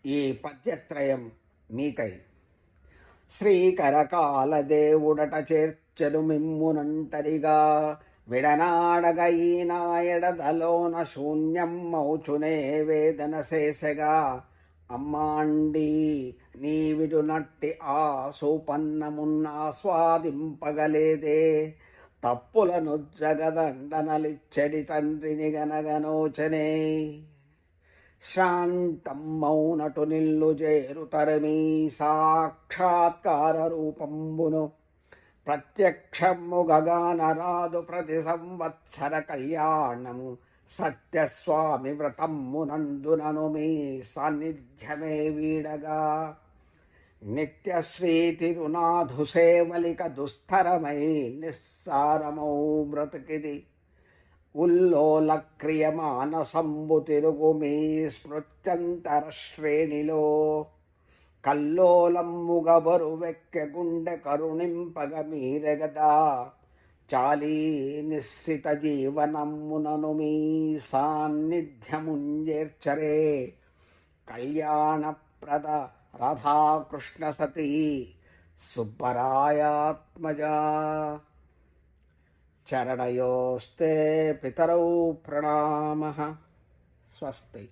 ఈ పద్యత్రయం మీకై. శ్రీకరకాలదేవుడట చేర్చెను మిమ్మునంటరిగా, విడనాడగ ఈనాయడదలోన శూన్యం మౌచునే వేదన శేషగా. అమ్మాండి నీవిడునట్టి ఆ సూపన్నమున్నాస్వాదింపగలేదే, తప్పులను జగదండనలిచ్చడి తండ్రిని గనగనోచనే. శాంతమ్మౌనటు నిల్లు చేరుతరమీ సాక్షాత్కార రూపంబును, ప్రత్యక్షముగగానరాదు ప్రతి సంవత్సర కళ్యాణము. సత్యస్వామి వ్రతమ్మునందునను మీ సాన్నిధ్యమే వీడగా, నిత్యశ్రీ తిరునాథు సేవలిక దుస్తరమై నిస్సారమౌ బ్రతుకిది. ఉల్లోల క్రియమానసంబు తిరుగు మీ స్మృత్యంతర శ్రేణిలో, కల్లోలమ్ముగ బరువెక్కె గుండె కరుణింపగ మీరెగదా. చాలీ నిశ్చిత జీవనమ్మునను మీ సాన్నిధ్యముంజేర్చరే, కళ్యాణప్రద రాధాకృష్ణ సతీ సుబ్బరాయాత్మజా. చరణయోస్తే పితరౌ ప్రణామః. స్వస్తి.